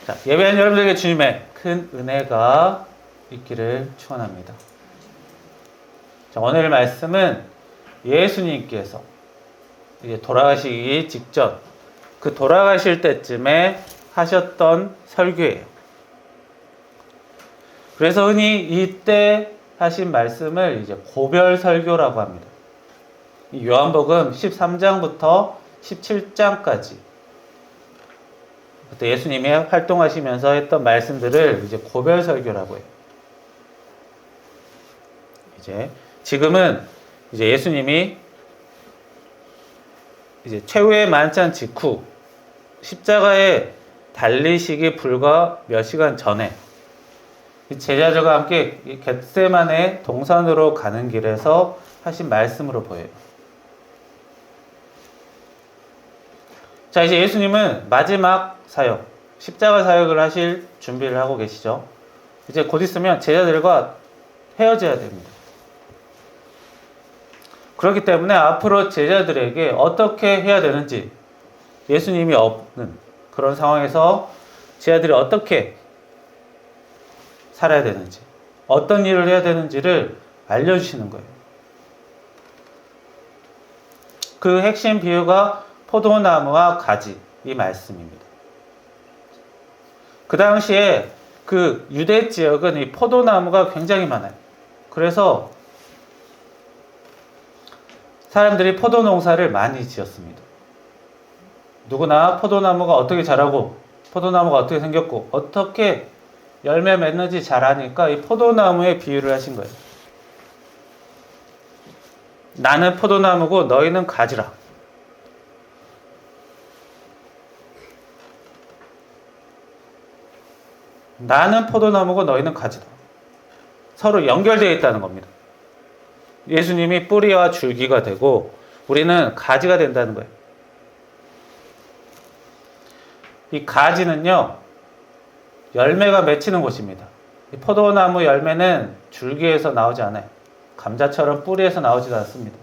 자, 예배한 여러분들에게 주님의 큰 은혜가 있기를 축원합니다. 자, 오늘 말씀은 예수님께서 이제 돌아가시기 직전, 그 돌아가실 때쯤에 하셨던 설교예요. 그래서 흔히 이때 하신 말씀을 이제 고별 설교라고 합니다. 이 요한복음 13장부터 17장까지 그때 예수님이 활동하시면서 했던 말씀들을 이제 고별 설교라고 해요. 이제 지금은 이제 예수님이 이제 최후의 만찬 직후 십자가에 달리시기 불과 몇 시간 전에 제자들과 함께 겟세마네 동산으로 가는 길에서 하신 말씀으로 보여요. 자, 이제 예수님은 마지막 사역, 십자가 사역을 하실 준비를 하고 계시죠. 이제 곧 있으면 제자들과 헤어져야 됩니다. 그렇기 때문에 앞으로 제자들에게 어떻게 해야 되는지, 예수님이 없는 그런 상황에서 제자들이 어떻게 살아야 되는지, 어떤 일을 해야 되는지를 알려주시는 거예요. 그 핵심 비유가 포도나무와 가지, 이 말씀입니다. 그 당시에 그 유대 지역은 이 포도나무가 굉장히 많아요. 그래서 사람들이 포도 농사를 많이 지었습니다. 누구나 포도나무가 어떻게 자라고, 포도나무가 어떻게 생겼고, 어떻게 열매 맺는지 잘 아니까 이 포도나무에 비유를 하신 거예요. 나는 포도나무고 너희는 가지라. 나는 포도나무고 너희는 가지다. 서로 연결되어 있다는 겁니다. 예수님이 뿌리와 줄기가 되고 우리는 가지가 된다는 거예요. 이 가지는요, 열매가 맺히는 곳입니다. 이 포도나무 열매는 줄기에서 나오지 않아요. 감자처럼 뿌리에서 나오지도 않습니다.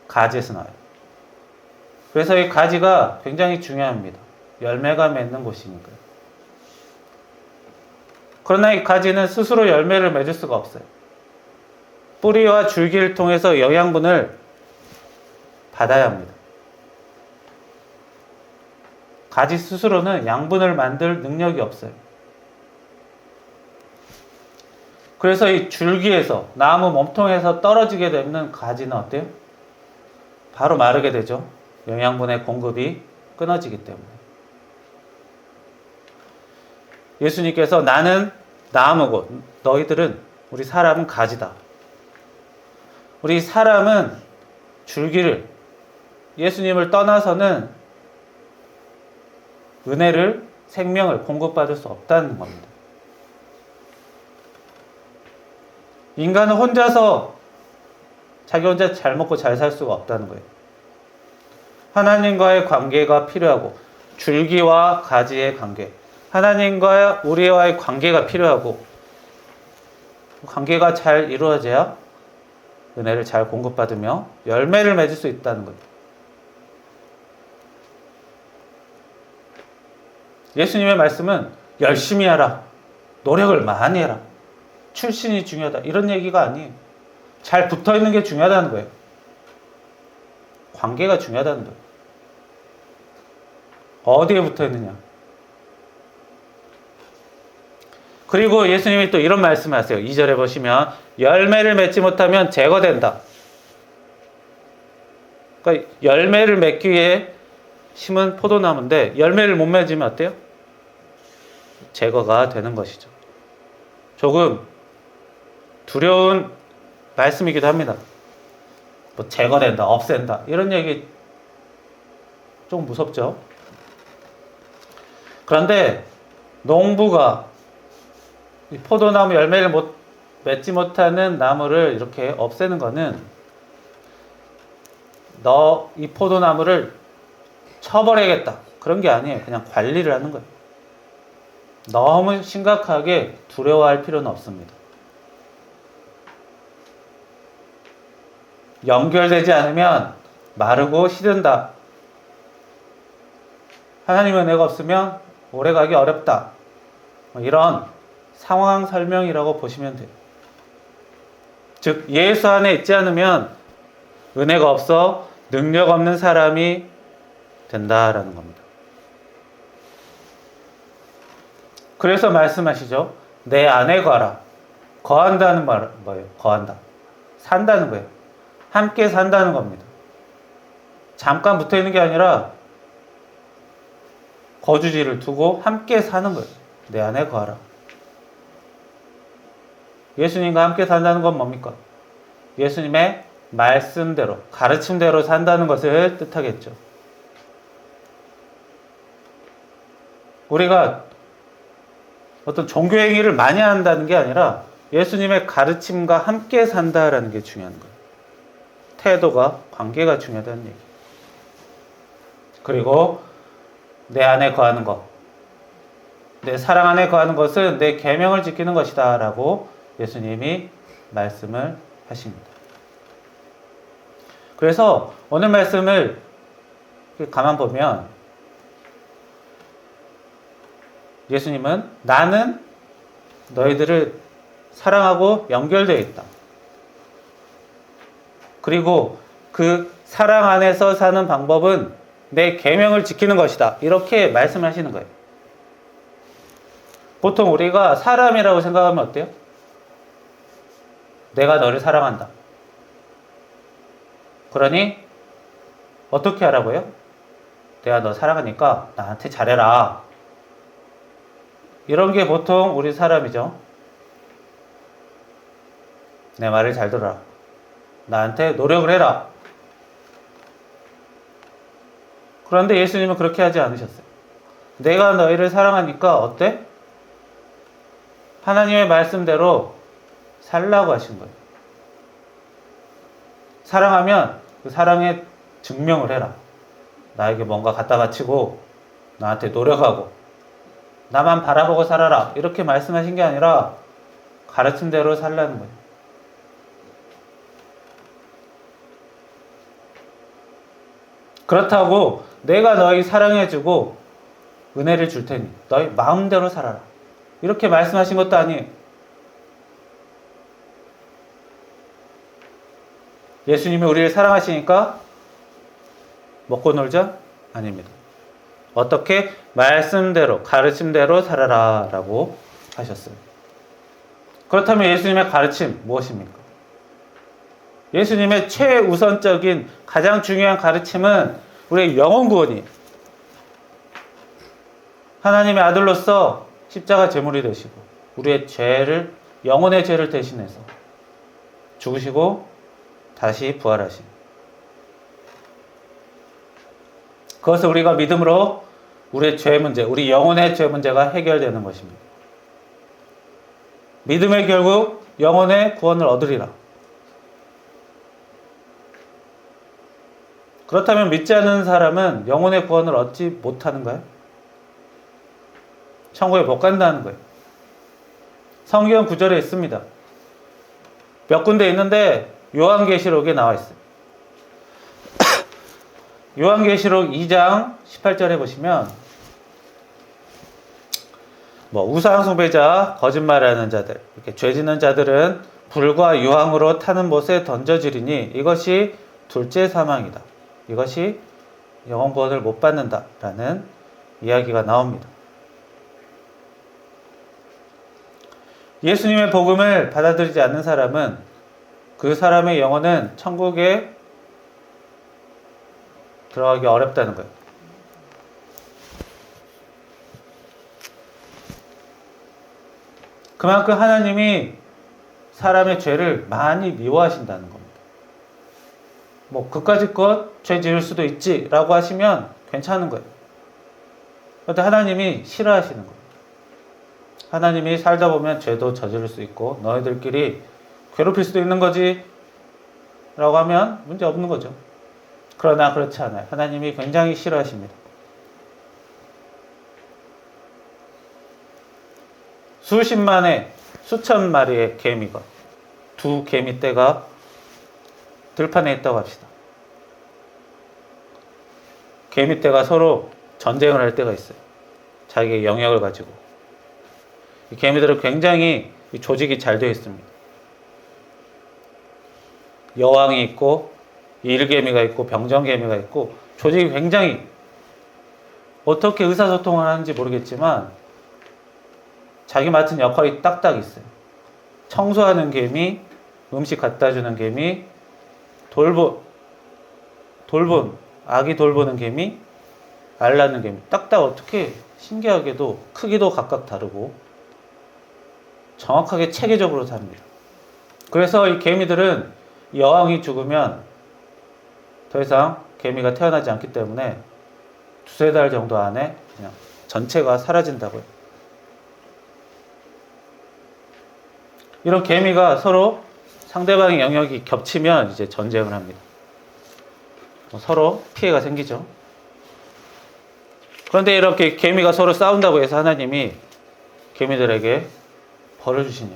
가지에서 나와요. 그래서 이 가지가 굉장히 중요합니다. 열매가 맺는 곳이니까요. 그러나 이 가지는 스스로 열매를 맺을 수가 없어요. 뿌리와 줄기를 통해서 영양분을 받아야 합니다. 가지 스스로는 양분을 만들 능력이 없어요. 그래서 이 줄기에서, 나무 몸통에서 떨어지게 되는 가지는 어때요? 바로 마르게 되죠. 영양분의 공급이 끊어지기 때문에. 예수님께서 나는 나무고 너희들은, 우리 사람은 가지다. 우리 사람은 줄기를, 예수님을 떠나서는 은혜를, 생명을 공급받을 수 없다는 겁니다. 인간은 혼자서 자기 혼자 잘 먹고 잘 살 수가 없다는 거예요. 하나님과의 관계가 필요하고, 줄기와 가지의 관계, 하나님과 우리와의 관계가 필요하고, 관계가 잘 이루어져야 은혜를 잘 공급받으며 열매를 맺을 수 있다는 거예요. 예수님의 말씀은 열심히 하라, 노력을 많이 해라, 출신이 중요하다, 이런 얘기가 아니에요. 잘 붙어있는 게 중요하다는 거예요. 관계가 중요하다는 거예요. 어디에 붙어있느냐. 그리고 예수님이 또 이런 말씀을 하세요. 2절에 보시면 열매를 맺지 못하면 제거된다. 그러니까 열매를 맺기 위해 심은 포도나무인데 열매를 못 맺으면 어때요? 제거가 되는 것이죠. 조금 두려운 말씀이기도 합니다. 뭐 제거된다, 없앤다, 이런 얘기 좀 무섭죠. 그런데 농부가 이 포도나무 열매를 맺지 못하는 나무를 이렇게 없애는 거는 너 이 포도나무를 쳐버려야겠다, 그런 게 아니에요. 그냥 관리를 하는 거예요. 너무 심각하게 두려워할 필요는 없습니다. 연결되지 않으면 마르고 시든다. 하나님의 은혜가 없으면 오래가기 어렵다. 이런 상황 설명이라고 보시면 돼요. 즉 예수 안에 있지 않으면 은혜가 없어 능력 없는 사람이 된다라는 겁니다. 그래서 말씀하시죠. 내 안에 거하라. 거한다는 말은 뭐예요? 거한다. 산다는 거예요. 함께 산다는 겁니다. 잠깐 붙어 있는 게 아니라 거주지를 두고 함께 사는 거예요. 내 안에 거하라. 예수님과 함께 산다는 건 뭡니까? 예수님의 말씀대로, 가르침대로 산다는 것을 뜻하겠죠. 우리가 어떤 종교 행위를 많이 한다는 게 아니라 예수님의 가르침과 함께 산다라는 게 중요한 거예요. 태도가, 관계가 중요하다는 얘기. 그리고 내 안에 거하는 것, 내 사랑 안에 거하는 것은 내 계명을 지키는 것이다 라고 예수님이 말씀을 하십니다. 그래서 오늘 말씀을 가만 보면 예수님은 나는 너희들을 사랑하고 연결되어 있다. 그리고 그 사랑 안에서 사는 방법은 내 계명을 지키는 것이다. 이렇게 말씀하시는 거예요. 보통 우리가 사람이라고 생각하면 어때요? 내가 너를 사랑한다. 그러니 어떻게 하라고요? 내가 너 사랑하니까 나한테 잘해라. 이런 게 보통 우리 사람이죠. 내 말을 잘 들어라. 나한테 노력을 해라. 그런데 예수님은 그렇게 하지 않으셨어요. 내가 너희를 사랑하니까 어때? 하나님의 말씀대로 살라고 하신 거예요. 사랑하면 그 사랑의 증명을 해라. 나에게 뭔가 갖다 바치고 나한테 노력하고 나만 바라보고 살아라. 이렇게 말씀하신 게 아니라 가르침대로 살라는 거예요. 그렇다고 내가 너희 사랑해주고 은혜를 줄 테니 너희 마음대로 살아라. 이렇게 말씀하신 것도 아니에요. 예수님이 우리를 사랑하시니까 먹고 놀자? 아닙니다. 어떻게? 말씀대로, 가르침대로 살아라 라고 하셨어요. 그렇다면 예수님의 가르침 무엇입니까? 예수님의 최우선적인 가장 중요한 가르침은 우리의 영혼 구원이에요. 하나님의 아들로서 십자가 제물이 되시고 우리의 죄를, 영혼의 죄를 대신해서 죽으시고 다시 부활하신, 그것을 우리가 믿음으로 우리의 죄 문제, 우리 영혼의 죄 문제가 해결되는 것입니다. 믿음의 결국 영혼의 구원을 얻으리라. 그렇다면 믿지 않는 사람은 영혼의 구원을 얻지 못하는가요? 천국에 못 간다는 거예요. 성경 구절에 있습니다. 몇 군데 있는데 요한계시록에 나와 있어요. 요한계시록 2장 18절에 보시면 우상 숭배자, 거짓말하는 자들, 이렇게 죄 짓는 자들은 불과 유황으로 타는 못에 던져지리니 이것이 둘째 사망이다. 이것이 영혼 구원을 못 받는다라는 이야기가 나옵니다. 예수님의 복음을 받아들이지 않는 사람은 그 사람의 영혼은 천국에 들어가기 어렵다는 거예요. 그만큼 하나님이 사람의 죄를 많이 미워하신다는 겁니다. 그까짓 죄 지을 수도 있지 라고 하시면 괜찮은 거예요. 그런데 하나님이 싫어하시는 거예요. 하나님이 살다 보면 죄도 저지를 수 있고 너희들끼리 괴롭힐 수도 있는 거지 라고 하면 문제 없는 거죠. 그러나 그렇지 않아요. 하나님이 굉장히 싫어하십니다. 수십만의, 수천 마리의 개미가, 두 개미떼가 들판에 있다고 합시다. 개미떼가 서로 전쟁을 할 때가 있어요. 자기의 영역을 가지고. 이 개미들은 굉장히 조직이 잘 되어 있습니다. 여왕이 있고 일개미가 있고 병정개미가 있고 조직이 굉장히 어떻게 의사소통을 하는지 모르겠지만 자기 맡은 역할이 딱딱 있어요. 청소하는 개미, 음식 갖다 주는 개미, 아기 돌보는 개미, 알 낳는 개미. 딱딱 어떻게 신기하게도 크기도 각각 다르고 정확하게 체계적으로 삽니다. 그래서 이 개미들은 여왕이 죽으면 더 이상 개미가 태어나지 않기 때문에 두세 달 정도 안에 그냥 전체가 사라진다고요. 이런 개미가 서로 상대방의 영역이 겹치면 이제 전쟁을 합니다. 서로 피해가 생기죠. 그런데 이렇게 개미가 서로 싸운다고 해서 하나님이 개미들에게 벌을 주시냐?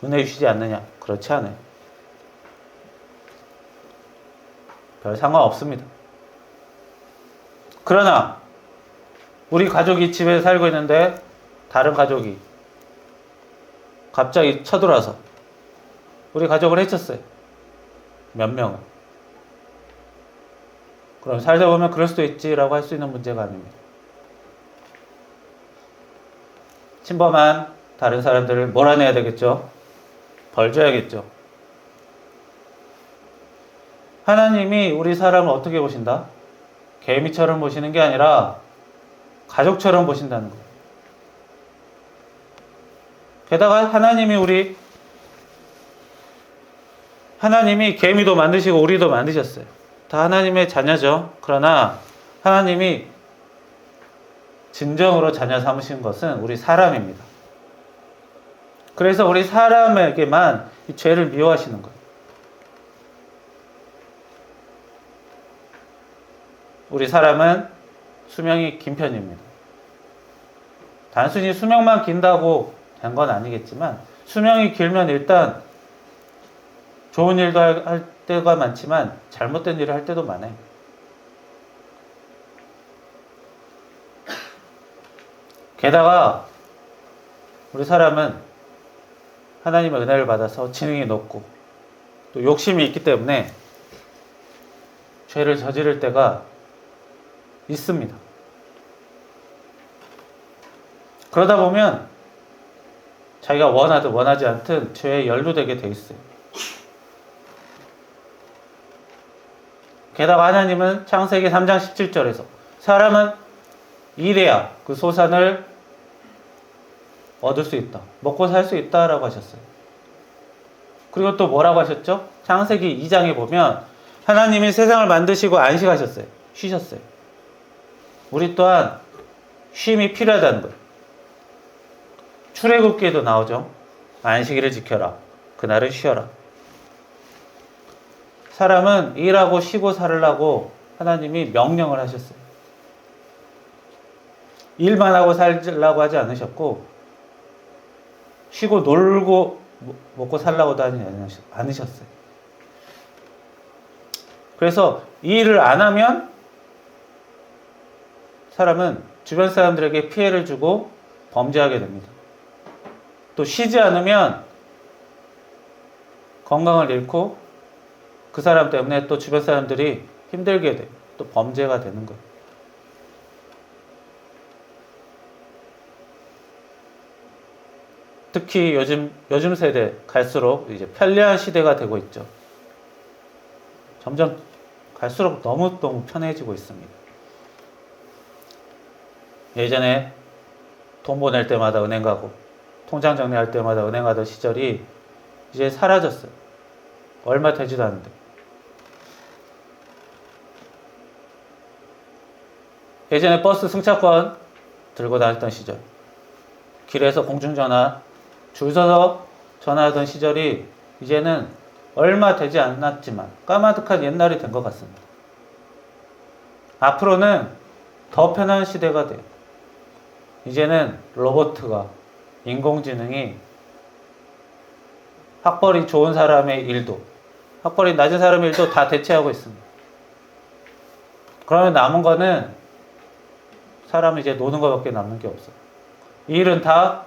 은혜 주시지 않느냐? 그렇지 않아요. 별 상관없습니다. 그러나 우리 가족이 집에 살고 있는데 다른 가족이 갑자기 쳐들어와서 우리 가족을 해쳤어요. 몇 명은. 그럼 살다 보면 그럴 수도 있지라고 할 수 있는 문제가 아닙니다. 침범한 다른 사람들을 몰아내야 되겠죠. 벌 줘야겠죠. 하나님이 우리 사람을 어떻게 보신다? 개미처럼 보시는 게 아니라 가족처럼 보신다는 거예요. 게다가 하나님이 개미도 만드시고 우리도 만드셨어요. 다 하나님의 자녀죠. 그러나 하나님이 진정으로 자녀 삼으신 것은 우리 사람입니다. 그래서 우리 사람에게만 이 죄를 미워하시는 거예요. 우리 사람은 수명이 긴 편입니다. 단순히 수명만 긴다고 된 건 아니겠지만 수명이 길면 일단 좋은 일도 할 때가 많지만 잘못된 일을 할 때도 많아요. 게다가 우리 사람은 하나님의 은혜를 받아서 지능이 높고 또 욕심이 있기 때문에 죄를 저지를 때가 있습니다. 그러다 보면 자기가 원하든 원하지 않든 죄에 연루되게 돼 있어요. 게다가 하나님은 창세기 3장 17절에서 사람은 일해야 그 소산을 얻을 수 있다. 먹고 살 수 있다라고 하셨어요. 그리고 또 뭐라고 하셨죠? 창세기 2장에 보면 하나님이 세상을 만드시고 안식하셨어요. 쉬셨어요. 우리 또한 쉼이 필요하다는 거예요. 출애굽기에도 나오죠. 안식일을 지켜라. 그날은 쉬어라. 사람은 일하고 쉬고 살으라고 하나님이 명령을 하셨어요. 일만 하고 살라고 하지 않으셨고 쉬고 놀고 먹고 살라고도 하지 않으셨어요. 그래서 이 일을 안 하면 사람은 주변 사람들에게 피해를 주고 범죄하게 됩니다. 또 쉬지 않으면 건강을 잃고 그 사람 때문에 또 주변 사람들이 힘들게 돼요. 또 범죄가 되는 거예요. 특히 요즘 세대 갈수록 이제 편리한 시대가 되고 있죠. 점점 갈수록 너무 편해지고 있습니다. 예전에 돈 보낼 때마다 은행 가고 통장 정리할 때마다 은행 가던 시절이 이제 사라졌어요. 얼마 되지도 않는데. 예전에 버스 승차권 들고 다녔던 시절, 길에서 공중전화 줄 서서 전화하던 시절이 이제는 얼마 되지 않았지만 까마득한 옛날이 된 것 같습니다. 앞으로는 더 편한 시대가 돼요. 이제는 로봇가, 인공지능이 학벌이 좋은 사람의 일도, 학벌이 낮은 사람의 일도 다 대체하고 있습니다. 그러면 남은 거는 사람은 이제 노는 것밖에 남는 게 없어. 이 일은 다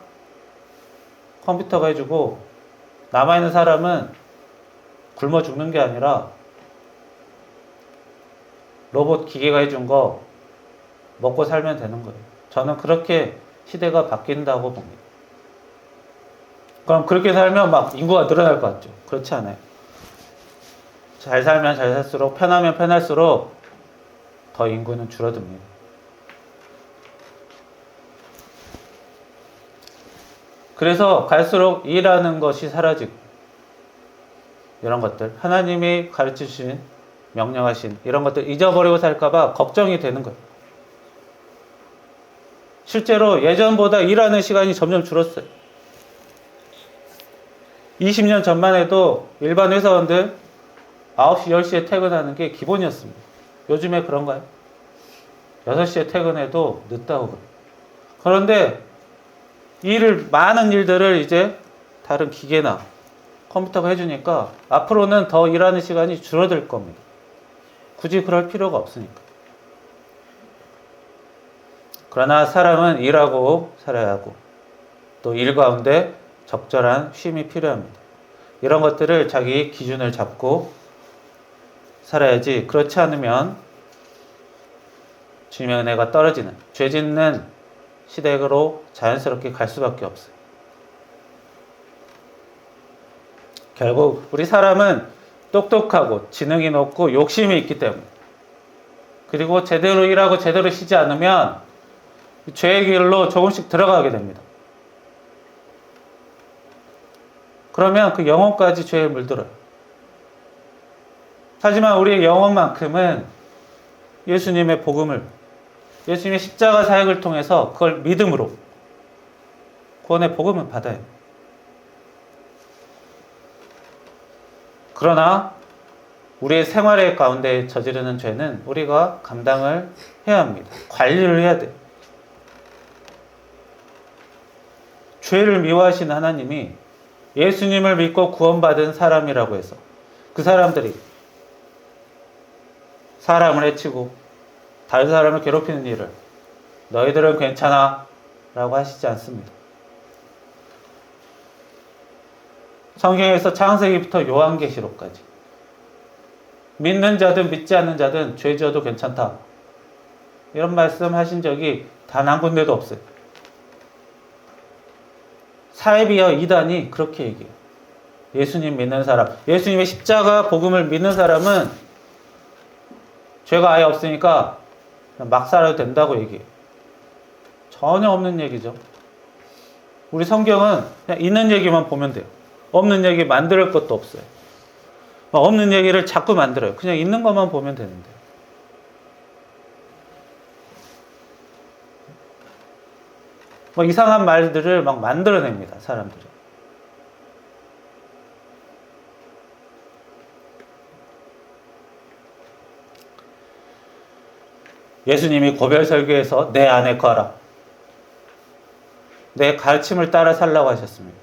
컴퓨터가 해주고 남아있는 사람은 굶어 죽는 게 아니라 로봇 기계가 해준 거 먹고 살면 되는 거예요. 저는 그렇게 시대가 바뀐다고 봅니다. 그럼 그렇게 살면 막 인구가 늘어날 것 같죠? 그렇지 않아요. 잘 살면 잘 살수록, 편하면 편할수록 더 인구는 줄어듭니다. 그래서 갈수록 일하는 것이 사라지고, 이런 것들, 하나님이 가르쳐 주신, 명령하신 이런 것들 잊어버리고 살까봐 걱정이 되는 거예요. 실제로 예전보다 일하는 시간이 점점 줄었어요. 20년 전만 해도 일반 회사원들 9시, 10시에 퇴근하는 게 기본이었습니다. 요즘에 그런가요? 6시에 퇴근해도 늦다고 그래요. 그런데 많은 일들을 이제 다른 기계나 컴퓨터가 해주니까 앞으로는 더 일하는 시간이 줄어들 겁니다. 굳이 그럴 필요가 없으니까. 그러나 사람은 일하고 살아야 하고 또 일 가운데 적절한 쉼이 필요합니다. 이런 것들을 자기 기준을 잡고 살아야지, 그렇지 않으면 주님의 은혜가 떨어지는, 죄 짓는 시대로 자연스럽게 갈 수밖에 없어요. 결국 우리 사람은 똑똑하고 지능이 높고 욕심이 있기 때문에, 그리고 제대로 일하고 제대로 쉬지 않으면 죄의 길로 조금씩 들어가게 됩니다. 그러면 그 영혼까지 죄에 물들어요. 하지만 우리의 영혼만큼은 예수님의 복음을, 예수님의 십자가 사역을 통해서 그걸 믿음으로 구원의 복음을 받아요. 그러나 우리의 생활의 가운데 저지르는 죄는 우리가 감당을 해야 합니다. 관리를 해야 돼요. 죄를 미워하시는 하나님이 예수님을 믿고 구원받은 사람이라고 해서 그 사람들이 사람을 해치고 다른 사람을 괴롭히는 일을 너희들은 괜찮아 라고 하시지 않습니다. 성경에서 창세기부터 요한계시록까지 믿는 자든 믿지 않는 자든 죄 지어도 괜찮다, 이런 말씀 하신 적이 단 한 군데도 없어요. 사이비어 이단이 그렇게 얘기해요. 예수님 믿는 사람, 예수님의 십자가 복음을 믿는 사람은 죄가 아예 없으니까 막 살아도 된다고 얘기해요. 전혀 없는 얘기죠. 우리 성경은 그냥 있는 얘기만 보면 돼요. 없는 얘기 만들 것도 없어요. 없는 얘기를 자꾸 만들어요. 그냥 있는 것만 보면 되는데. 이상한 말들을 막 만들어냅니다, 사람들이. 예수님이 고별 설교에서 내 안에 거하라, 내 가르침을 따라 살라고 하셨습니다.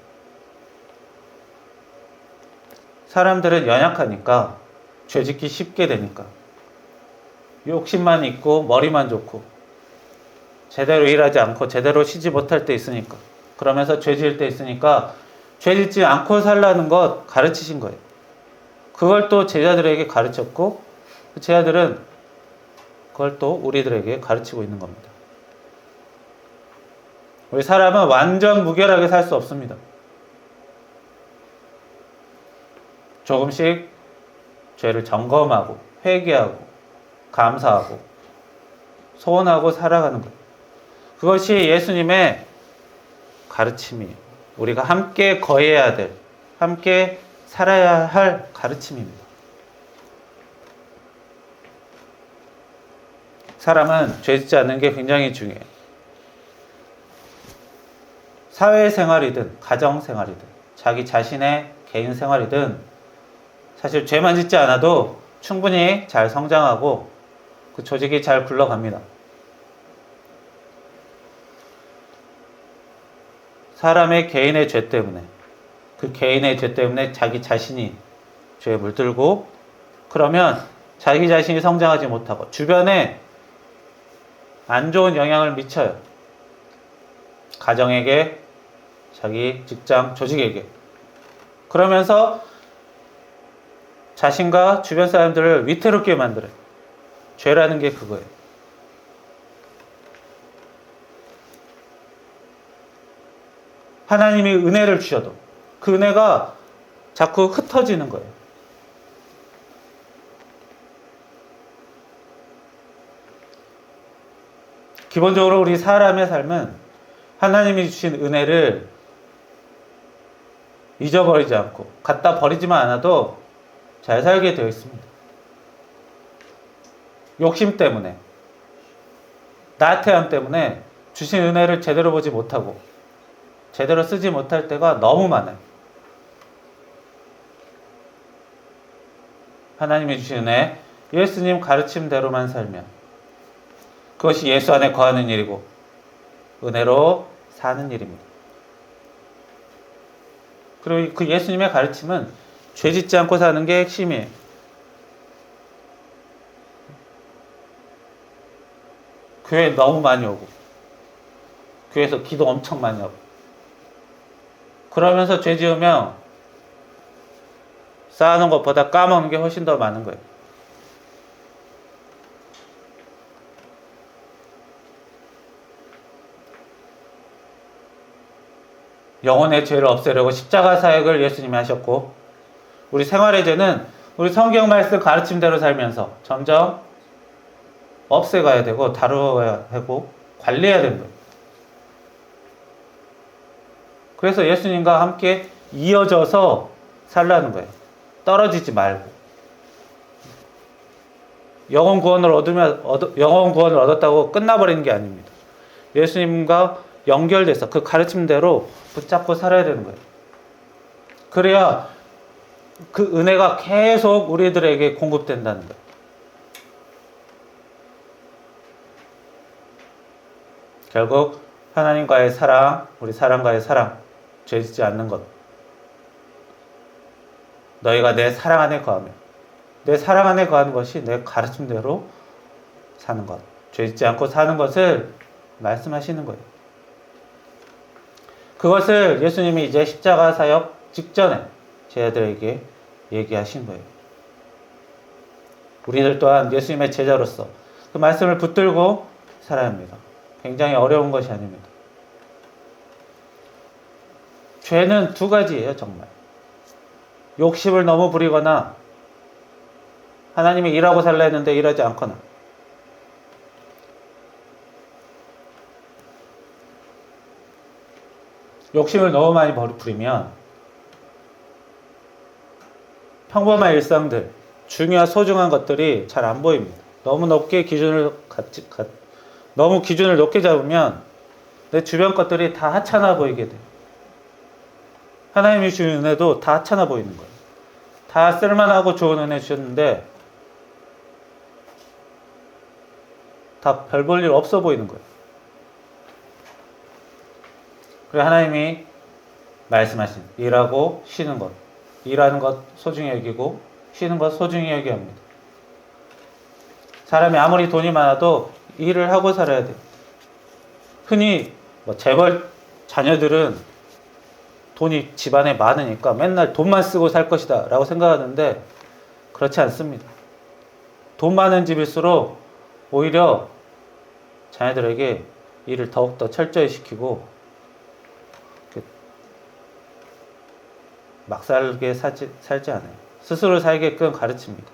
사람들은 연약하니까, 죄짓기 쉽게 되니까, 욕심만 있고 머리만 좋고 제대로 일하지 않고 제대로 쉬지 못할 때 있으니까, 그러면서 죄 지을 때 있으니까 죄 짓지 않고 살라는 것 가르치신 거예요. 그걸 또 제자들에게 가르쳤고 그 제자들은 그걸 또 우리들에게 가르치고 있는 겁니다. 우리 사람은 완전 무결하게 살 수 없습니다. 조금씩 죄를 점검하고 회개하고 감사하고 소원하고 살아가는 것, 그것이 예수님의 가르침이에요. 우리가 함께 거해야 될, 함께 살아야 할 가르침입니다. 사람은 죄 짓지 않는 게 굉장히 중요해요. 사회생활이든 가정생활이든 자기 자신의 개인 생활이든 사실 죄만 짓지 않아도 충분히 잘 성장하고 그 조직이 잘 굴러갑니다. 사람의 개인의 죄 때문에, 그 개인의 죄 때문에 자기 자신이 죄에 물들고, 그러면 자기 자신이 성장하지 못하고 주변에 안 좋은 영향을 미쳐요. 가정에게, 자기 직장, 조직에게. 그러면서 자신과 주변 사람들을 위태롭게 만들어요. 죄라는 게 그거예요. 하나님이 은혜를 주셔도 그 은혜가 자꾸 흩어지는 거예요. 기본적으로 우리 사람의 삶은 하나님이 주신 은혜를 잊어버리지 않고 갖다 버리지만 않아도 잘 살게 되어 있습니다. 욕심 때문에, 나태함 때문에 주신 은혜를 제대로 보지 못하고 제대로 쓰지 못할 때가 너무 많아요. 하나님이 주신 은혜, 예수님 가르침대로만 살면 그것이 예수 안에 거하는 일이고 은혜로 사는 일입니다. 그리고 그 예수님의 가르침은 죄 짓지 않고 사는 게 핵심이에요. 교회 너무 많이 오고 교회에서 기도 엄청 많이 하고 그러면서 죄 지으면 쌓아놓은 것보다 까먹는 게 훨씬 더 많은 거예요. 영혼의 죄를 없애려고 십자가 사역을 예수님이 하셨고 우리 생활의 죄는 우리 성경 말씀 가르침대로 살면서 점점 없애가야 되고 다루어야 하고 관리해야 되는 거예요. 그래서 예수님과 함께 이어져서 살라는 거예요. 떨어지지 말고. 영혼 구원을 얻었다고 끝나버리는 게 아닙니다. 예수님과 연결돼서 그 가르침대로 붙잡고 살아야 되는 거예요. 그래야 그 은혜가 계속 우리들에게 공급된다는 거예요. 결국 하나님과의 사랑, 우리 사람과의 사랑, 죄짓지 않는 것. 너희가 내 사랑 안에 거하며 내 사랑 안에 거하는 것이 내 가르침대로 사는 것. 죄짓지 않고 사는 것을 말씀하시는 거예요. 그것을 예수님이 이제 십자가 사역 직전에 제자들에게 얘기하신 거예요. 우리들 또한 예수님의 제자로서 그 말씀을 붙들고 살아야 합니다. 굉장히 어려운 것이 아닙니다. 죄는 두 가지예요, 정말. 욕심을 너무 부리거나 하나님이 일하고 살라 했는데 일하지 않거나 욕심을 너무 많이 부리면 평범한 일상들, 중요한 소중한 것들이 잘 안 보입니다. 너무 높게 너무 기준을 높게 잡으면 내 주변 것들이 다 하찮아 보이게 돼요. 하나님이 주신 은혜도 다 하찮아 보이는 거예요. 다 쓸만하고 좋은 은혜 주셨는데 다 별 볼 일 없어 보이는 거예요. 그리고 하나님이 말씀하신 일하고 쉬는 것, 일하는 것 소중히 여기고 쉬는 것 소중히 여겨야 합니다. 사람이 아무리 돈이 많아도 일을 하고 살아야 돼요. 흔히 재벌 자녀들은 돈이 집안에 많으니까 맨날 돈만 쓰고 살 것이다 라고 생각하는데 그렇지 않습니다. 돈 많은 집일수록 오히려 자녀들에게 일을 더욱더 철저히 시키고 막 살게 살지 않아요. 스스로 살게끔 가르칩니다.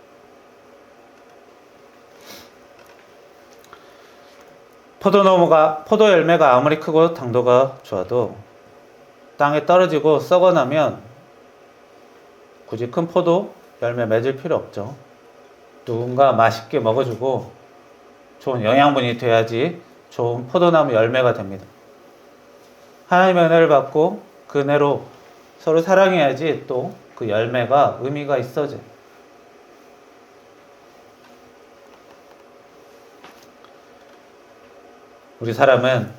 포도 열매가 아무리 크고 당도가 좋아도 땅에 떨어지고 썩어나면 굳이 큰 포도 열매 맺을 필요 없죠. 누군가 맛있게 먹어주고 좋은 영양분이 돼야지 좋은 포도나무 열매가 됩니다. 하나님의 은혜를 받고 그 은혜로 서로 사랑해야지 또 그 열매가 의미가 있어져요. 우리 사람은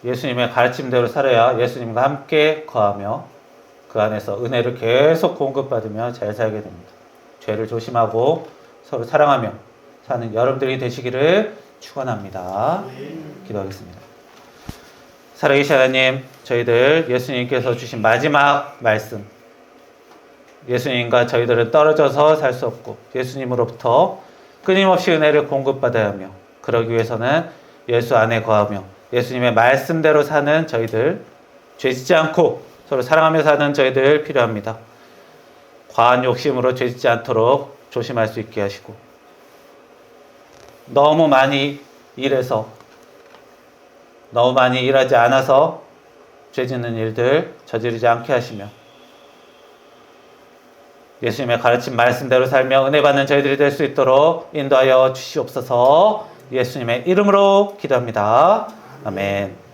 예수님의 가르침대로 살아야 예수님과 함께 거하며 그 안에서 은혜를 계속 공급받으며 잘 살게 됩니다. 죄를 조심하고 서로 사랑하며 사는 여러분들이 되시기를 축원합니다. 기도하겠습니다. 살아계신 하나님, 저희들 예수님께서 주신 마지막 말씀, 예수님과 저희들은 떨어져서 살 수 없고 예수님으로부터 끊임없이 은혜를 공급받아야 하며, 그러기 위해서는 예수 안에 거하며 예수님의 말씀대로 사는 저희들, 죄짓지 않고 서로 사랑하며 사는 저희들 필요합니다. 과한 욕심으로 죄짓지 않도록 조심할 수 있게 하시고, 너무 많이 일하지 않아서 죄짓는 일들 저지르지 않게 하시며, 예수님의 가르친 말씀대로 살며 은혜 받는 저희들이 될 수 있도록 인도하여 주시옵소서. 예수님의 이름으로 기도합니다. 아멘.